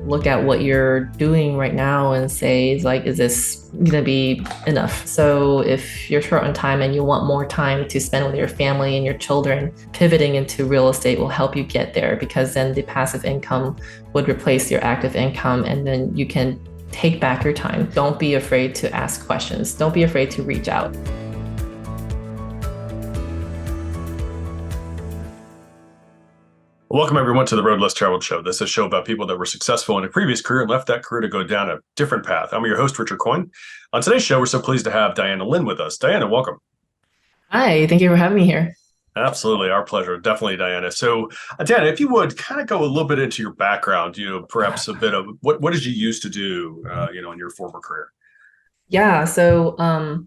look at what you're doing right now and say, like, is this gonna be enough? So if you're short on time and you want more time to spend with your family and your children, pivoting into real estate will help you get there, because then the passive income would replace your active income, and then you can take back your time. Don't be afraid to ask questions. Don't be afraid to reach out. Welcome, everyone, to the Road Less Traveled Show. This is a show about people that were successful in a previous career and left that career to go down a different path. I'm your host, Richard Coyne. On today's show, we're so pleased to have Diana Lin with us. Diana, welcome. Hi, thank you for having me here. Absolutely, our pleasure. Definitely, Diana. So, Diana, if you would kind of go a little bit into your background, perhaps a bit of what did you used to do, in your former career? Yeah, so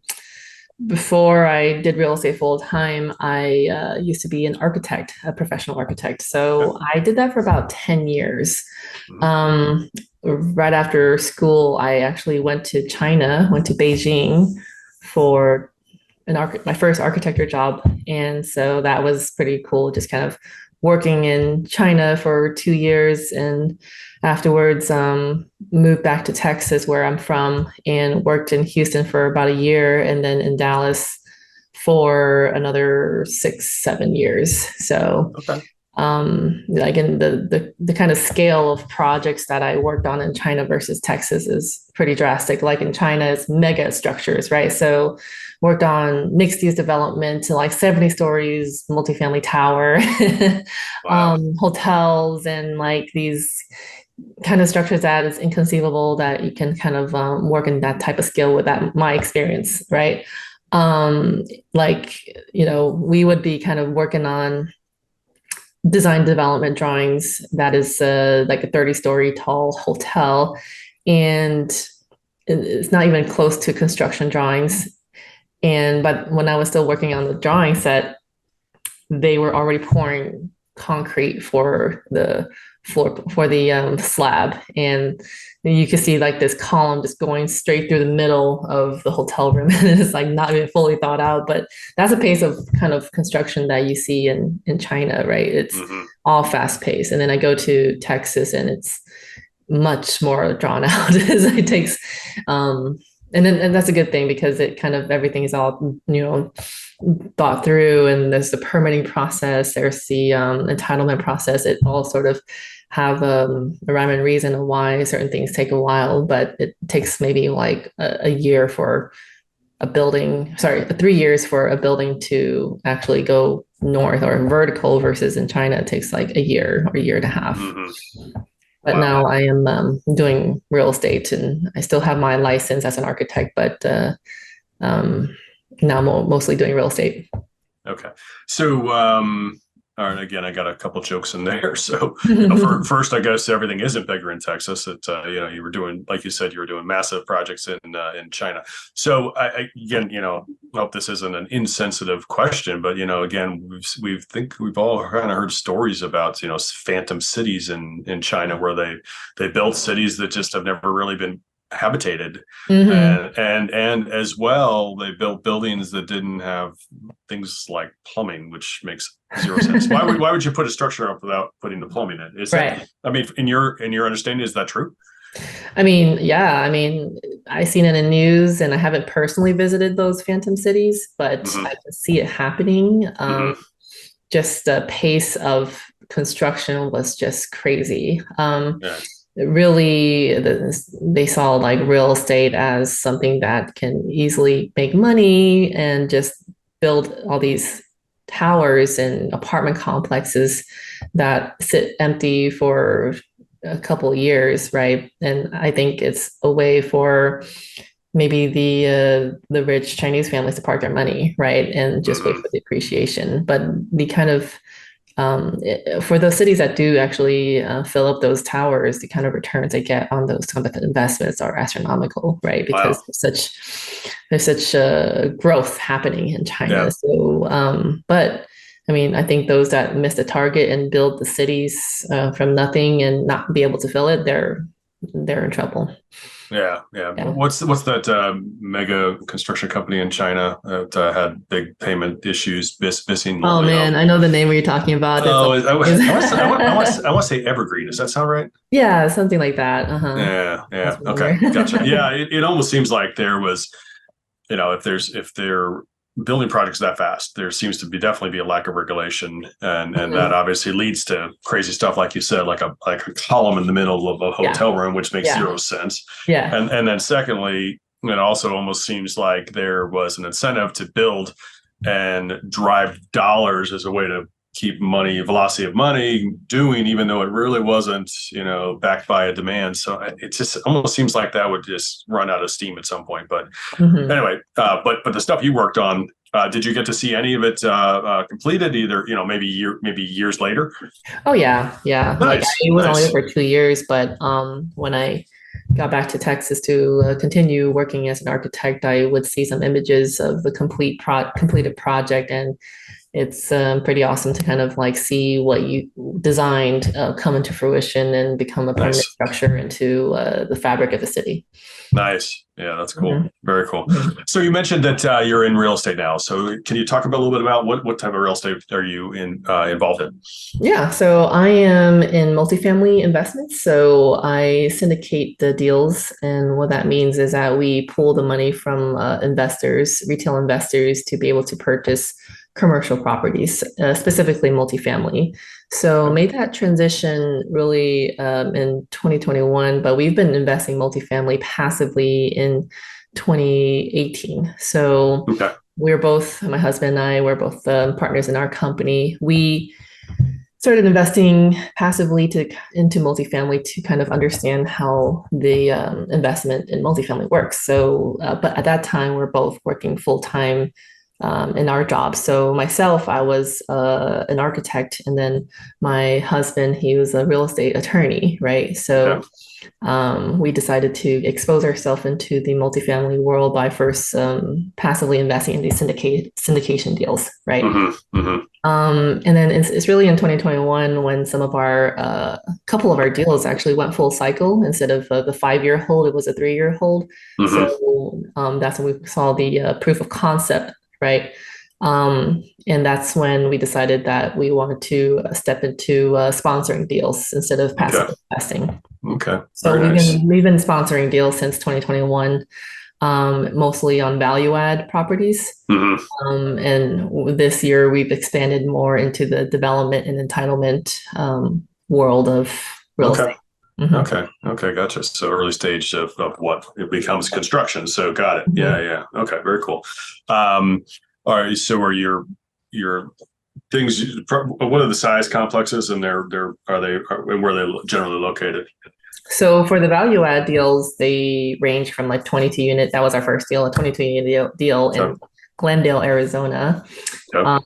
before I did real estate full time, I used to be an architect, a professional architect. So Okay. I did that for about 10 years. Mhm. Right after school, I actually went to China, went to Beijing for my first architecture job. And so that was pretty cool, just kind of working in China for 2 years, and afterwards moved back to Texas, where I'm from, and worked in Houston for about a year, and then in Dallas for another 6, 7 years. So Okay. like in the kind of scale of projects that I worked on in China versus Texas is pretty drastic. Like in China, it's mega structures, right? So worked on mixed use development to like 70 stories, multifamily tower, Wow. hotels, and like these kind of structures that is inconceivable that you can kind of work in that type of skill with that my experience, right? Um, like, we would be kind of working on design development drawings that is like a 30-story tall hotel, and it's not even close to construction drawings. But when I was still working on the drawing set, they were already pouring concrete for the floor, for the slab, and you could see like this column just going straight through the middle of the hotel room, and it's like not even fully thought out. But that's a pace of kind of construction that you see in China, right? It's Hmm. all fast paced. And then I go to Texas, and it's much more drawn out. It takes and that's a good thing, because it kind of everything is all thought through, and there's the permitting process, there's the entitlement process. It all sort of have a rhyme and reason of why certain things take a while, but it takes maybe like a year for a building, sorry, 3 years for a building to actually go north or vertical, versus in China it takes like a year or a year and a half. Hmm. But Wow. now I am doing real estate, and I still have my license as an architect, but um, now I'm mostly doing real estate. Okay. So, all right, again, I got a couple jokes in there. So, first, I guess everything isn't bigger in Texas. You were doing, like you said, you were doing massive projects in China. So, again, I hope this isn't an insensitive question, but again, we've all kind of heard stories about phantom cities in China, where they built cities that just have never really been habitated, Hmm. and as well they built buildings that didn't have things like plumbing, which makes zero sense. Why would you put a structure up without putting the plumbing in? Is that, Right. I mean, in your understanding, is that true? I mean, yeah, I mean, I've seen it in news, and I haven't personally visited those phantom cities, but I Hmm. can see it happening. Hmm. Just the pace of construction was just crazy. Yeah. Really, they saw like real estate as something that can easily make money, and just build all these towers and apartment complexes that sit empty for a couple of years, right? And I think it's a way for maybe the rich Chinese families to park their money, right, and just wait Hmm. for the appreciation. But the kind of for those cities that do actually fill up those towers, the kind of returns they get on those kind of investments are astronomical, right? Because Wow. there's such growth happening in China. Yeah. So, but I mean, I think those that miss the target and build the cities from nothing and not be able to fill it, they're in trouble. Yeah, yeah. Yeah. What's that mega construction company in China that had big payment issues, missing, Oh man, I know the name you're talking about. It's Oh, always I want to say Evergreen. Does that sound right? yeah, something like that. Uh-huh. Yeah, That's yeah. Okay, familiar. gotcha. Yeah, it almost seems like there was, if they're building projects that fast, there seems to be definitely be a lack of regulation, and that Mhm. obviously leads to crazy stuff, like you said, like a column in the middle of a Yeah. hotel room, which makes Yeah. zero sense. Yeah. And then secondly, it also almost seems like there was an incentive to build and drive dollars as a way to keep money, velocity of money doing, even though it really wasn't, backed by a demand. So it just almost seems like that would just run out of steam at some point. But Mhm. anyway, but the stuff you worked on, did you get to see any of it completed? Either maybe years later. Oh yeah, yeah. Like Nice, I was only there nice. for 2 years, but when I got back to Texas to continue working as an architect, I would see some images of the completed project, and it's pretty awesome to kind of like see what you designed come into fruition and become a permanent Nice. structure into the fabric of the city. Nice. Yeah, that's cool. Mhm. Very cool. Mhm. So you mentioned that you're in real estate now. So can you talk about a little bit about what type of real estate are you involved in? Yeah, so I am in multifamily investments. So I syndicate the deals. And what that means is that we pool the money from investors, retail investors, to be able to purchase commercial properties, specifically multifamily. So made that transition really in 2021, but we've been investing multifamily passively in 2018. So Okay. we're both, my husband and I, we're both partners in our company. We started investing passively into multifamily to kind of understand how the investment in multifamily works. So, but at that time, we're both working full time in our jobs. So myself, I was an architect, and then my husband, he was a real estate attorney, right? Okay. So we decided to expose ourselves into the multifamily world by first passively investing in these syndication deals, right? Mm-hmm. Mm-hmm. And then it's really in 2021 when some of our couple of our deals actually went full cycle instead of the 5 year hold, it was a 3 year hold. Mm-hmm. So that's when we saw the proof of concept, right? And that's when we decided that we wanted to step into sponsoring deals instead of Okay. passive investing. Okay. So Very we've nice. been we've been sponsoring deals since 2021, mostly on value add properties. Mm-hmm. And this year we've expanded more into the development and entitlement world of real Okay. estate. Mhm. Okay. Okay. Gotcha. So early stage of what it becomes construction. So got it. Yeah. Mhm. Yeah. Okay. Very cool. Um, all right. So are your things? What are the size complexes, and and where are they generally located? So for the value add deals, they range from like 22 units. That was our first deal, a 22 unit deal Okay. in Glendale, Arizona. Okay.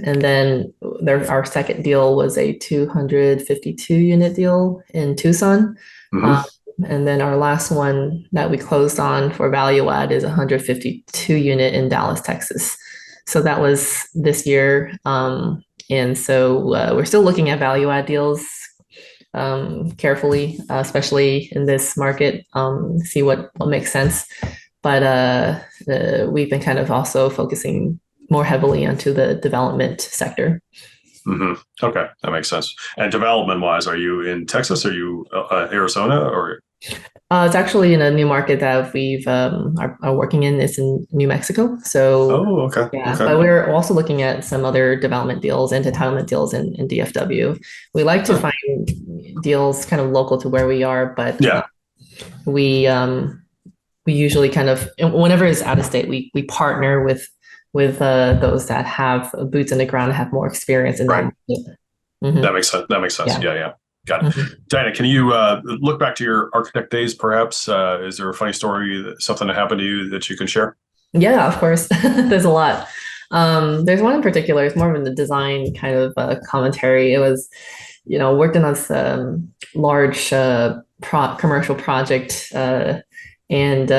And then our second deal was a 252 unit deal in Tucson. Um, Mm-hmm. and then our last one that we closed on for value add is 152 unit in Dallas, Texas. So that was this year. And so we're still looking at value add deals carefully, especially in this market, see what makes sense. But we've been kind of also focusing more heavily onto the development sector. Mm-hmm. Okay, that makes sense. And development wise, are you in Texas? Are you Arizona or? It's actually in a new market that we've are working in. It's in New Mexico. So Oh, okay. yeah, Okay. but we're also looking at some other development deals and entitlement deals in DFW. We like to Huh. find deals kind of local to where we are, but Yeah. we we usually kind of whenever it's out of state, we partner with those that have boots in the ground and have more experience in that Right. market. Mhm. That makes sense. That makes sense. Yeah. Yeah. Yeah. Got it. Mhm. Diana, can you look back to your architect days, perhaps? Is there a funny story, something that happened to you that you can share? Yeah, of course. There's a lot. There's one in particular. It's more of a design kind of commentary. It was, worked on this large commercial project, and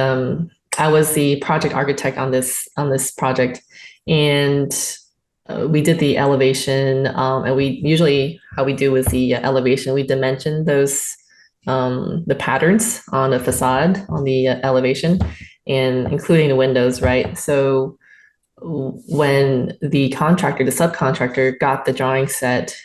I was the project architect on this project, and we did the elevation. And we usually how we do with the elevation, we dimension the patterns on the facade, on the elevation, and including the windows, right? So when the contractor, the subcontractor, got the drawing set,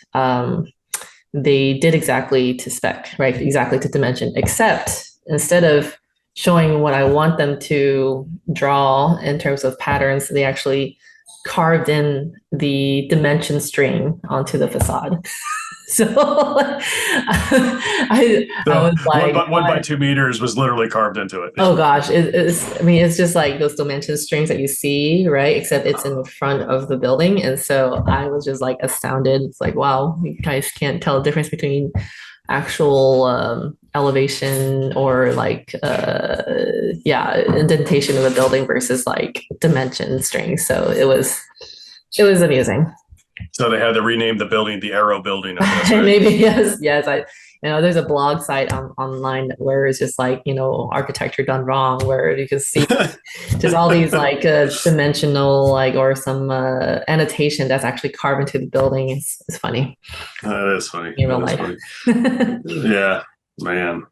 they did exactly to spec, right? Exactly to dimension, except instead of showing what I want them to draw in terms of patterns, they actually carved in the dimension string onto the facade. So I So was like, 1 by 2 meters was literally carved into it. oh gosh, it's, I mean, it's just like those dimension strings that you see, right? Except it's in the front of the building. And so I was just like astounded. It's like, wow, you guys can't tell the difference between actual elevation or like, yeah, indentation of a building versus like dimension strings. So it was amusing. So they had to rename the building the Arrow Building, I guess, right? Maybe yes, yes. There's a blog site online where it's just like architecture done wrong, where you can see just all these like dimensional like or some annotation that's actually carved into the building. It's funny That is funny. in real That is life. funny. Yeah, man.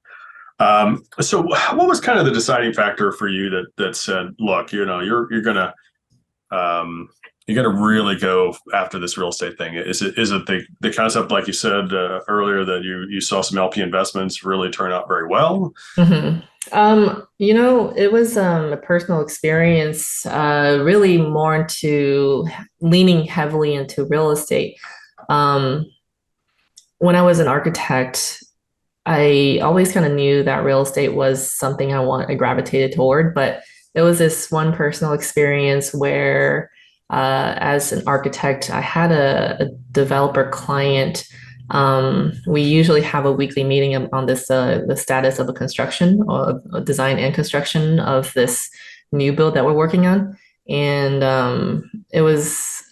So what was kind of the deciding factor for you that said, look, you're gonna you got to really go after this real estate thing. Is it the concept, like you said earlier, that you saw some LP investments really turn out very well? Mm-hmm. It was a personal experience, really more into leaning heavily into real estate. Um, when I was an architect, I always kind of knew that real estate was something I gravitated toward, but it was this one personal experience where, as an architect, I had a developer client. We usually have a weekly meeting on this, the status of a construction or a design and construction of this new build that we're working on. And it was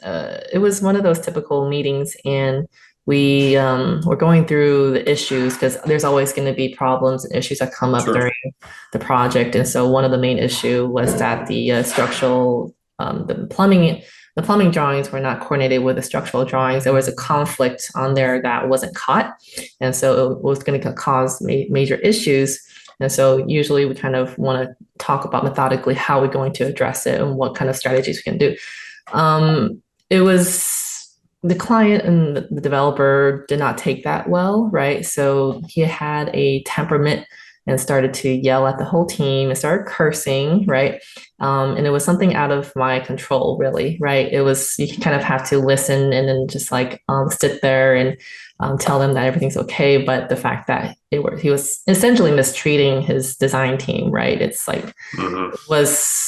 one of those typical meetings, and we were going through the issues because there's always going to be problems and issues that come up Sure. during the project. And so one of the main issue was that the structural, the plumbing drawings were not coordinated with the structural drawings. There was a conflict on there that wasn't caught, and so it was going to cause major issues. And so usually we kind of want to talk about methodically how we're going to address it and what kind of strategies we can do. It was the client and the developer did not take that well, right? So he had a temperament and started to yell at the whole team and started cursing, right? And it was something out of my control, really, right? It was, you kind of have to listen and then just like sit there and tell them that everything's okay. But the fact that he was essentially mistreating his design team, right? It's like, was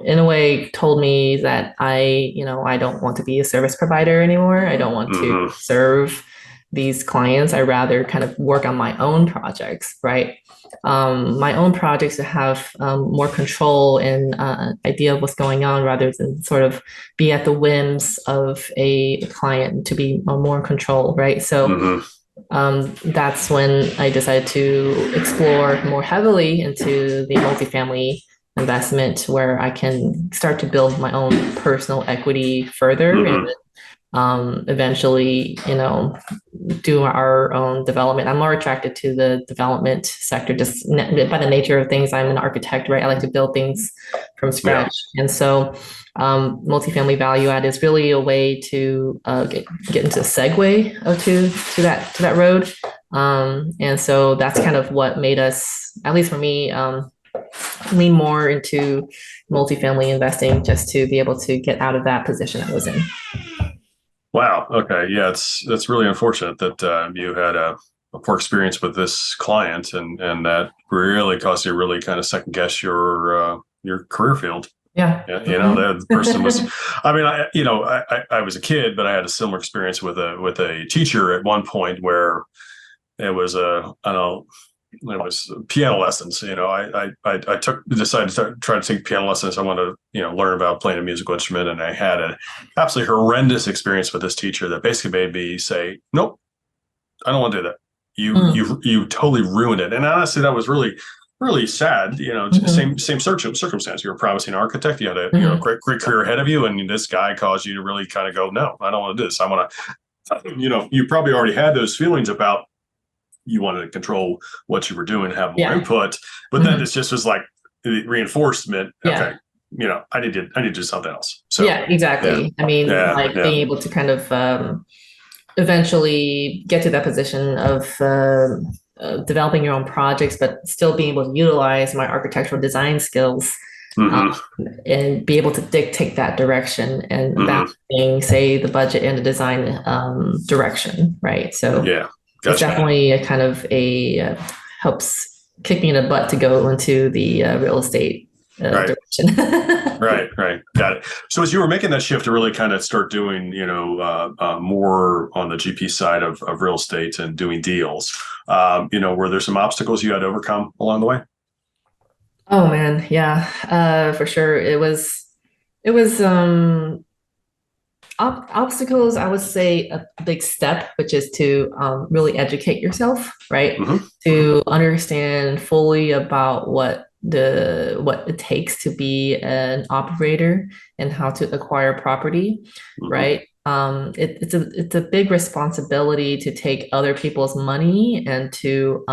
in a way told me that I don't want to be a service provider anymore. I don't want to serve these clients. I rather kind of work on my own projects, right? My own projects to have more control and idea of what's going on rather than sort of be at the whims of a client, to be more in control, right? So that's when I decided to explore more heavily into the multifamily investment, where I can start to build my own personal equity further and eventually, do our own development. I'm more attracted to the development sector just by the nature of things. I'm an architect, right? I like to build things from scratch. Yeah. And so multifamily value add is really a way to get into a segue to that road. And so that's kind of what made us, at least for me, lean more into multifamily investing, just to be able to get out of that position I was in. Wow. Okay. Yeah, that's really unfortunate that you had a poor experience with this client, and that really caused you to really kind of second guess your career field. Yeah. That person was. I mean, I was a kid, but I had a similar experience with a teacher at one point where it was it was piano lessons. I decided to try to take piano lessons. I wanted to, learn about playing a musical instrument. And I had an absolutely horrendous experience with this teacher that basically made me say, nope, I don't want to do that. You totally ruined it. And honestly, that was really, really sad. Same circumstance. You're a promising architect. You had a great career ahead of you. And this guy caused you to really kind of go, no, I don't want to do this. I want to, you probably already had those feelings about you wanted to control what you were doing, have more Yeah. input. But then it just was like reinforcement. Okay, I need to do something else. So yeah, exactly. I mean, like being able to kind of eventually get to that position of developing your own projects, but still being able to utilize my architectural design skills and be able to dictate that direction and balancing, say, the budget and the design direction, right? So it's definitely a kind of helps kick me in the butt to go into the real estate direction. Right. Got it. So as you were making that shift to really kind of start doing, more on the GP side of real estate and doing deals, were there some obstacles you had to overcome along the way? Oh man, yeah, for sure. It was obstacles, I would say a big step, which is to really educate yourself, right? To understand fully about what it takes to be an operator and how to acquire property, right? It's a big responsibility to take other people's money and to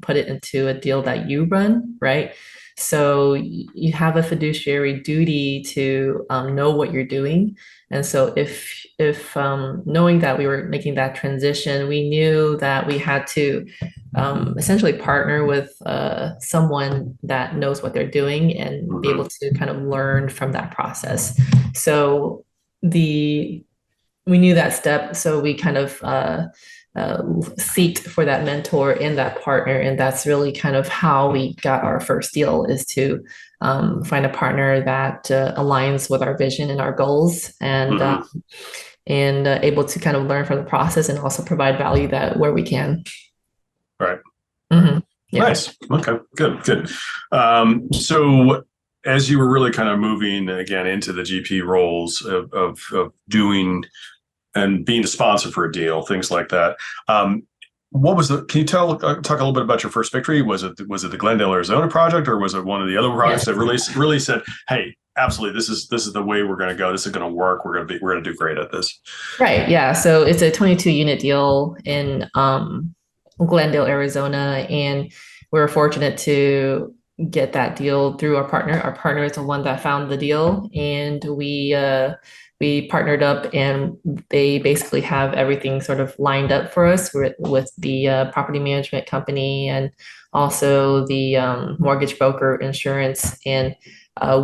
put it into a deal that you run, right? So you have a fiduciary duty to know what you're doing. And so if knowing that we were making that transition, we knew that we had to essentially partner with someone that knows what they're doing and be able to kind of learn from that process. So we knew that step, so we kind of seeked for that mentor and that partner, and that's really kind of how we got our first deal, is to find a partner that aligns with our vision and our goals, and able to kind of learn from the process and also provide value where we can. Right. Nice. Okay. Good. So as you were really kind of moving again into the GP roles of doing and being a sponsor for a deal, things like that. What was can you talk a little bit about your first victory? Was it the Glendale, Arizona project, or was it one of the other projects that really said, "Hey, absolutely, this is the way we're going to go. This is going to work. We're going to do great at this." Right. Yeah. So it's a 22 unit deal in Glendale, Arizona, and we were fortunate to get that deal through our partner. Our partner is the one that found the deal, and we partnered up, and they basically have everything sort of lined up for us with the property management company and also the mortgage broker, insurance, and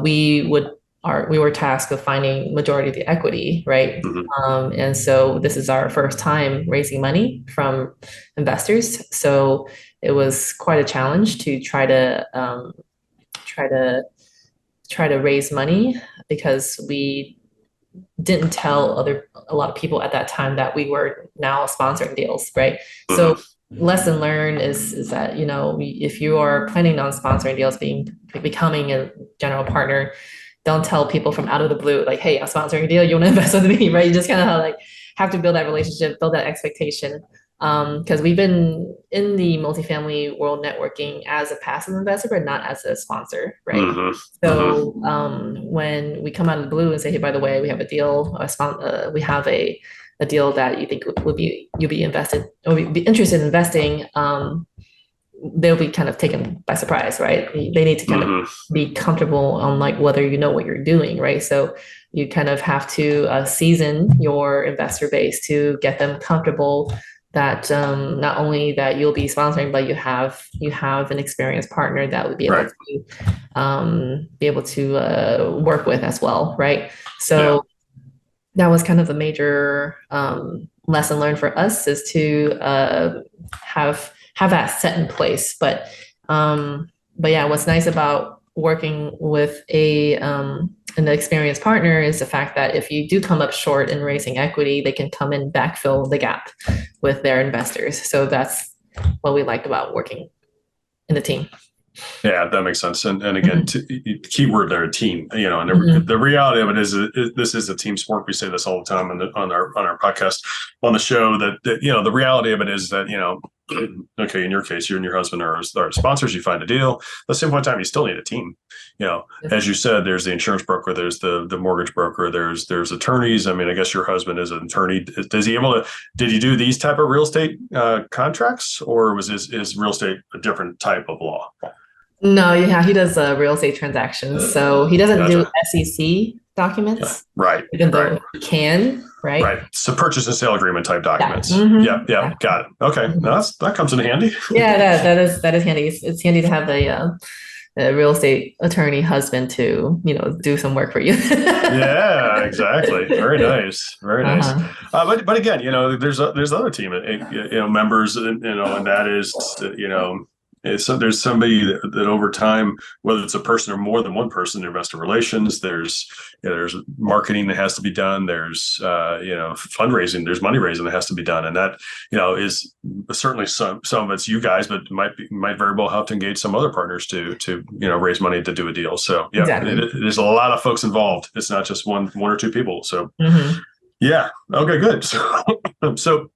we were tasked with finding majority of the equity, right? And so this is our first time raising money from investors, so it was quite a challenge to try to raise money, because we didn't tell a lot of people at that time that we were now sponsoring deals, right? So lesson learned is that, if you are planning on sponsoring deals, becoming a general partner, don't tell people from out of the blue, like, hey, I'm sponsoring a deal, you want to invest with me, right? You just kind of have to build that relationship, build that expectation. Because we've been in the multifamily world networking as a passive investor, but not as a sponsor, right? So when we come out of the blue and say, hey, by the way, we have a deal, we have a deal that you think you'll be interested in investing, they'll be kind of taken by surprise, right? They need to kind of be comfortable on whether you know what you're doing, right? So you kind of have to season your investor base to get them comfortable that not only that you'll be sponsoring, but you have an experienced partner that would be able to work with as well, right? So that was kind of a major lesson learned for us, is to have that set in place. But yeah, what's nice about working with an experienced partner is the fact that if you do come up short in raising equity, they can come and backfill the gap with their investors. So that's what we liked about working in the team. Yeah, that makes sense. And again, keyword there, team. And the reality of it is, this is a team sport. We say this all the time on our podcast, on the show. That the reality of it is that Okay, in your case, you and your husband are sponsors. You find a deal. At the same point in time, you still need a team. As you said, there's the insurance broker, there's the mortgage broker, there's attorneys. I mean, I guess your husband is an attorney. Does he able to? Did he do these type of real estate contracts, or was is real estate a different type of law? No, yeah, he does real estate transactions. So he doesn't do Gotcha. SEC Yeah. documents, Right. even Right. though he can, right? Right. So purchase and sale agreement type Yeah. documents. Hmm. Yeah. Yeah. Got it. Okay. Yeah. Now that comes in handy. Yeah, that is handy. It's handy to have a real estate attorney husband to, do some work for you. Yeah, exactly. Very nice. Very nice. Uh-huh. But again, there's other team, members, and that is, there's somebody that over time, whether it's a person or more than one person, investor relations, there's marketing that has to be done. There's, fundraising, there's money raising that has to be done. And that, is certainly some of it's you guys, but might very well have to engage some other partners to raise money to do a deal. So yeah, Exactly. there's a lot of folks involved. It's not just one or two people. So Hmm. yeah. Okay, good. So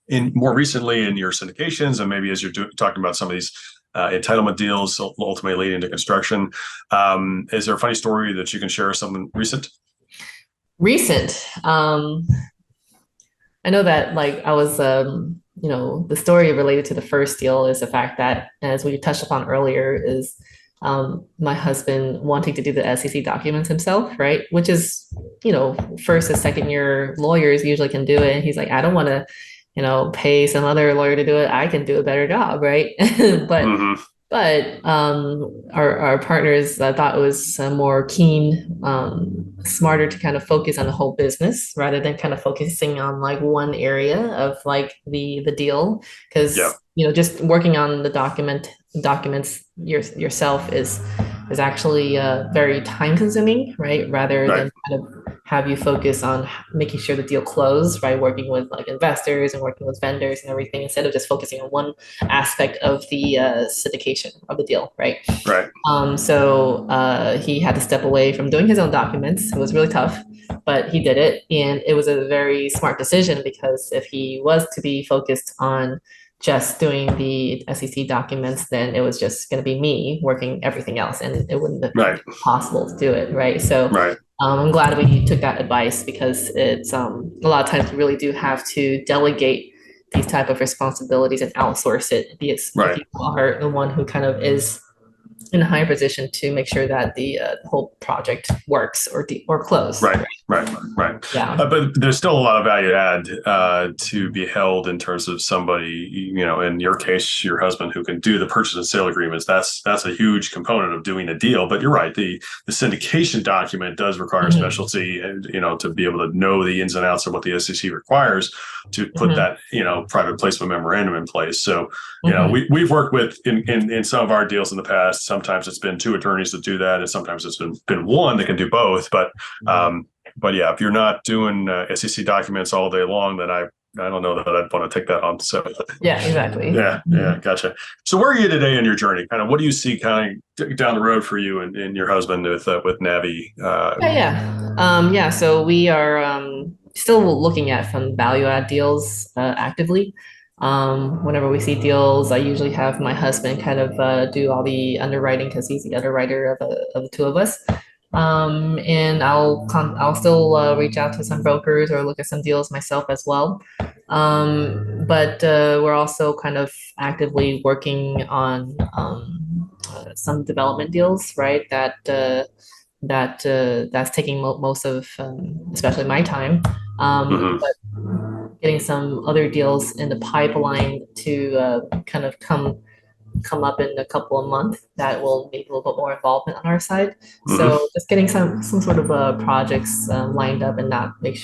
in more recently in your syndications, and maybe as you're talking about some of these entitlement deals ultimately leading to construction, is there a funny story that you can share, something recent? Recent. I know that like I was, the story related to the first deal is the fact that, as we touched upon earlier, is my husband wanting to do the SEC documents himself, right? Which is, first and second year lawyers usually can do it. And he's like, I don't want to, pay some other lawyer to do it. I can do a better job, right? but Mm-hmm. our partners thought it was more keen, smarter to kind of focus on the whole business rather than kind of focusing on like one area of like the deal. Because Yeah. just working on the documents yourself is actually very time consuming, right? Rather Right. than kind of have you focus on making sure the deal closed, right? Working with like investors and working with vendors and everything, instead of just focusing on one aspect of the syndication of the deal, right? Right. So he had to step away from doing his own documents. It was really tough, but he did it. And it was a very smart decision, because if he was to be focused on just doing the SEC documents, then it was just going to be me working everything else, and it wouldn't have Right. been possible to do it, right? So Right. I'm glad we took that advice, because it's a lot of times you really do have to delegate these type of responsibilities and outsource it. Be it if Right. you are the one who kind of is in a higher position to make sure that the whole project works or close. Right. Right. Right. Yeah. But there's still a lot of value add to be held in terms of somebody, in your case, your husband, who can do the purchase and sale agreements. That's a huge component of doing a deal. But you're right, the syndication document does require Mhm. specialty, and to be able to know the ins and outs of what the SEC requires to put Mhm. that private placement memorandum in place. So Mhm. we've worked with in some of our deals in the past. Sometimes it's been two attorneys that do that, and sometimes it's been one that can do both. But yeah, if you're not doing SEC documents all day long, then I don't know that I'd want to take that on. So Yeah, exactly. yeah, gotcha. So where are you today in your journey? Kind of, what do you see kind of down the road for you and your husband with Navi? Yeah. So we are still looking at some value add deals actively. Whenever we see deals, I usually have my husband kind of do all the underwriting, because he's the underwriter of the two of us. And I'll still reach out to some brokers or look at some deals myself as well. But we're also kind of actively working on some development deals, right? That's taking most of, especially my time. Mm-hmm. But getting some other deals in the pipeline to kind of come up in a couple of months that will need a little bit more involvement on our side. Mm-hmm. So just getting some sort of projects lined up, and not make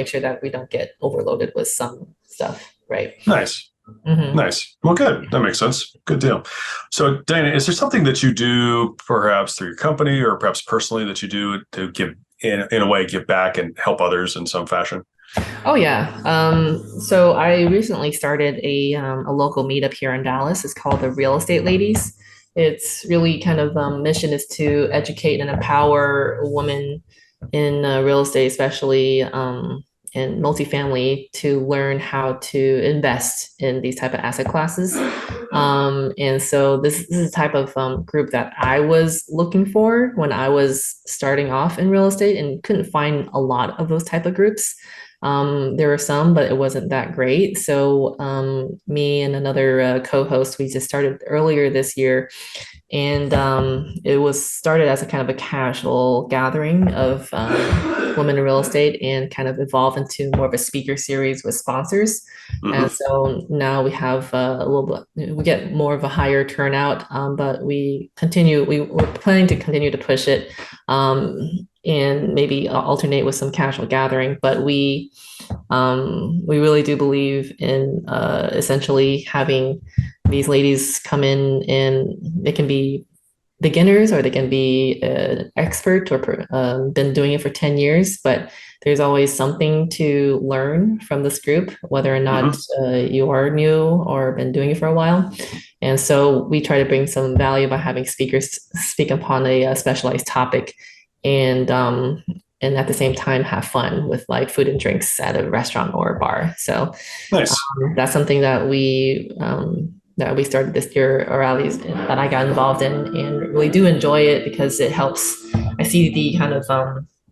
sure that we don't get overloaded with some stuff, right? Nice. Mm-hmm. Nice. Well, good. That makes sense. Good deal. So, Dana, is there something that you do, perhaps through your company or perhaps personally, that you do to give, in a way, give back and help others in some fashion? Oh yeah. So I recently started a local meetup here in Dallas. It's called the Real Estate Ladies. It's really kind of mission is to educate and empower women in real estate, especially in multifamily to learn how to invest in these type of asset classes. And so this is a type of group that I was looking for when I was starting off in real estate and couldn't find a lot of those type of groups. There were some, but it wasn't that great. So me and another co-host, we just started earlier this year, and it was started as a kind of a casual gathering of women in real estate and kind of evolved into more of a speaker series with sponsors. And so now we have a little bit, we get more of a higher turnout, but we're planning to continue to push it, and maybe alternate with some casual gathering. But we really do believe in essentially having these ladies come in, and they can be beginners or they can be an expert or been doing it for 10 years, but there's always something to learn from this group, whether or not you are new or been doing it for a while. And so we try to bring some value by having speakers speak upon a specialized topic, and at the same time have fun with like food and drinks at a restaurant or a bar. So Nice. that's something that we started this year, or at least that I got involved in, and really do enjoy it because it helps. I see the kind of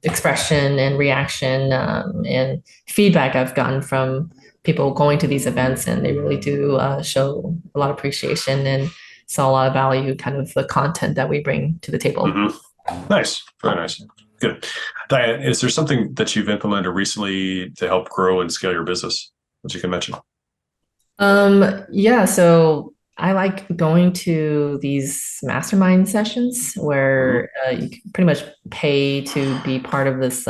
expression and reaction and feedback I've gotten from people going to these events, and they really do show a lot of appreciation and saw a lot of value, kind of the content that we bring to the table. Nice. Very nice. Good. Diane, is there something that you've implemented recently to help grow and scale your business that you can mention? Yeah, so I like going to these mastermind sessions where you can pretty much pay to be part of this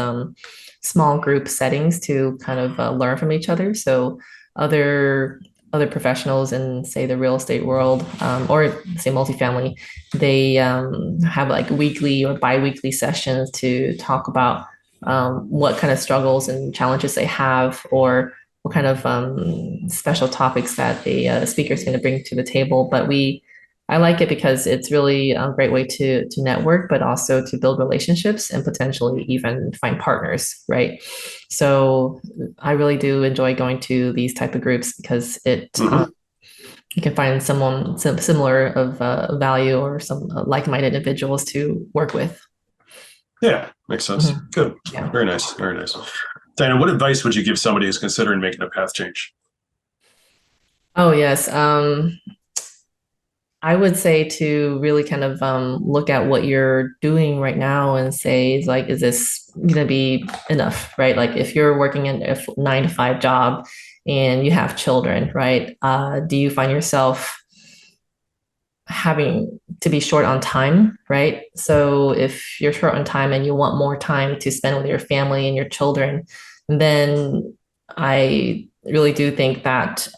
small group settings to kind of learn from each other. So other professionals in, say, the real estate world, or say multifamily, they have like weekly or bi-weekly sessions to talk about what kind of struggles and challenges they have, or what kind of special topics that the speaker is going to bring to the table. But I like it because it's really a great way to network, but also to build relationships and potentially even find partners, right? So I really do enjoy going to these type of groups because you can find someone similar of value, or some like-minded individuals to work with. Yeah, makes sense. Good. Yeah. Very nice. Very nice. Diana, what advice would you give somebody who's considering making a path change? Oh, yes. I would say to really kind of look at what you're doing right now and say, like, is this going to be enough, right? Like, if you're working in a 9 to 5 job and you have children, right? Do you find yourself having to be short on time, right? So if you're short on time and you want more time to spend with your family and your children, then I really do think that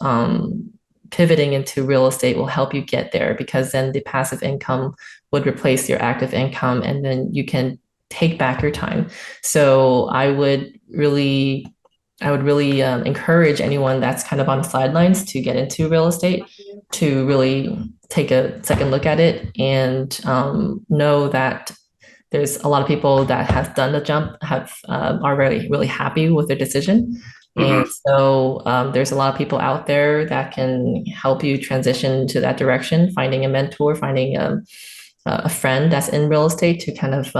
pivoting into real estate will help you get there, because then the passive income would replace your active income, and then you can take back your time. So I would really encourage anyone that's kind of on the sidelines to get into real estate, to really take a second look at it, and know that there's a lot of people that have done the jump, are really happy with their decision. And so there's a lot of people out there that can help you transition to that direction, finding a mentor, finding a friend that's in real estate to kind of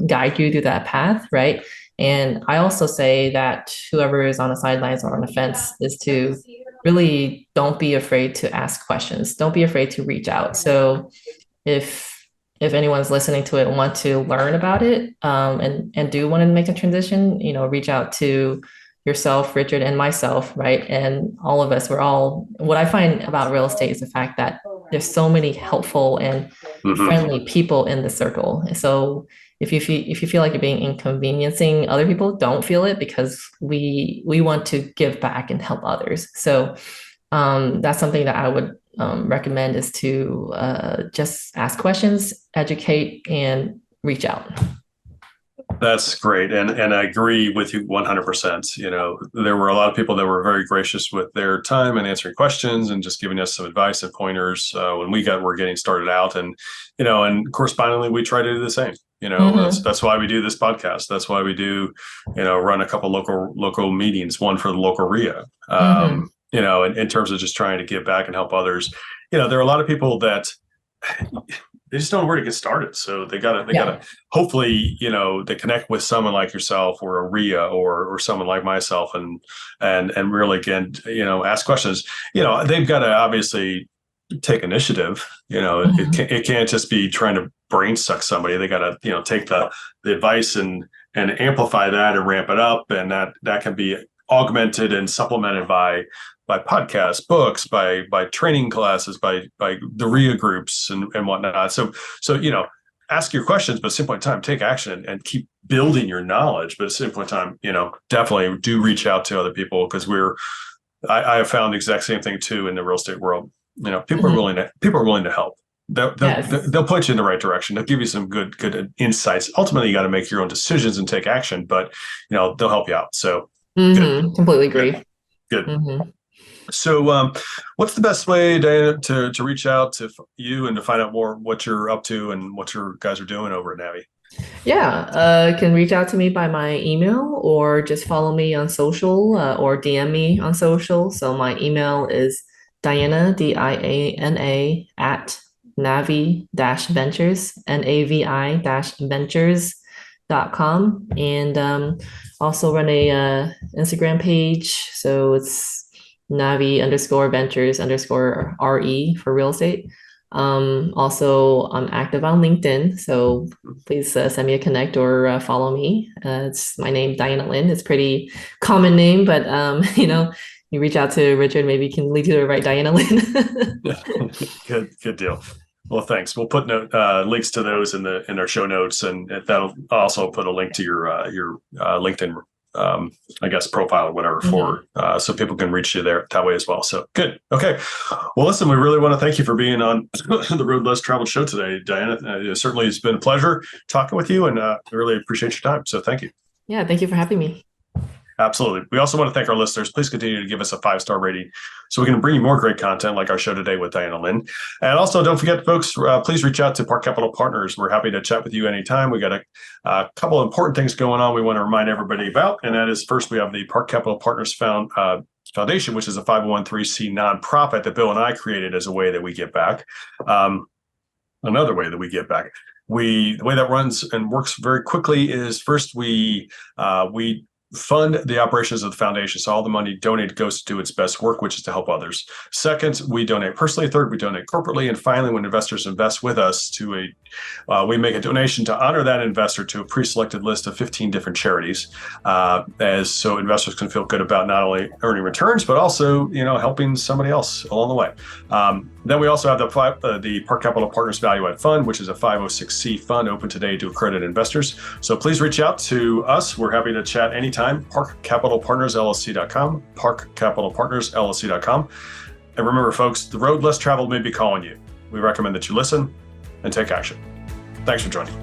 guide you through that path, right? And I also say that whoever is on the sidelines or on the fence is to really don't be afraid to ask questions. Don't be afraid to reach out. So if anyone's listening to it and want to learn about it, and do want to make a transition, reach out to yourself, Richard, and myself, right? And all of us, what I find about real estate is the fact that there's so many helpful and friendly people in the circle. So if you feel like you're being inconveniencing other people, don't feel it, because we want to give back and help others. So that's something that I would recommend, is to just ask questions, educate, and reach out. That's great. And I agree with you 100%. There were a lot of people that were very gracious with their time and answering questions and just giving us some advice and pointers when were getting started out. And, and correspondingly, we try to do the same. That's why we do this podcast. That's why we do, run a couple local meetings, one for the local RIA, in terms of just trying to give back and help others. There are a lot of people that they just don't know where to get started. So they gotta hopefully, they connect with someone like yourself or a RIA or someone like myself and really can, ask questions. They've got to obviously take initiative. It can't just be trying to brain suck somebody. They got to, take the advice and amplify that and ramp it up. And that can be augmented and supplemented by podcasts, books, by training classes, by the RIA groups and whatnot. So, ask your questions, but at the same point in time, take action and keep building your knowledge. But at the same point in time, definitely do reach out to other people, because I have found the exact same thing too in the real estate world. People are willing to help. They'll point you in the right direction. They'll give you some good insights. Ultimately, you got to make your own decisions and take action, but they'll help you out. So completely agree. Good. So what's the best way, Diana, to reach out to you and to find out more what you're up to and what your guys are doing over at Navi? Can reach out to me by my email or just follow me on social or DM me on social. So my email is Diana, Diana at Navi-Ventures, Navi-Ventures.com. And also run a Instagram page. So it's Navi_Ventures_RE for real estate. Also, I'm active on LinkedIn, so please send me a connect or follow me. It's my name, Diana Lin. It's pretty common name, but you reach out to Richard, maybe he can lead you to the right Diana Lin. Good deal. Well, thanks. We'll put links to those in our show notes, and that'll also put a link to your LinkedIn profile or whatever so people can reach you there that way as well. So good. Okay. Well, listen, we really want to thank you for being on the Road Less Traveled show today, Diana. Certainly it's been a pleasure talking with you, and I really appreciate your time. So thank you. Yeah. Thank you for having me. Absolutely. We also want to thank our listeners. Please continue to give us a 5-star rating so we can bring you more great content like our show today with Diana Lin. And also, don't forget, folks, please reach out to Park Capital Partners. We're happy to chat with you anytime. We got a couple of important things going on we want to remind everybody about. And that is, first, we have the Park Capital Partners Foundation, which is a 501(c) nonprofit that Bill and I created as a way that we give back. Another way that we give back. The way that runs and works very quickly is, first, we fund the operations of the foundation. So all the money donated goes to do its best work, which is to help others. Second, we donate personally. Third, we donate corporately. And finally, when investors invest with us we make a donation to honor that investor to a pre-selected list of 15 different charities, so investors can feel good about not only earning returns, but also, helping somebody else along the way. Then we also have the Park Capital Partners Value Add Fund, which is a 506(c) fund open today to accredited investors. So please reach out to us. We're happy to chat anytime. ParkCapitalPartnersLLC.com, ParkCapitalPartnersLLC.com. And remember, folks, the road less traveled may be calling you. We recommend that you listen and take action. Thanks for joining.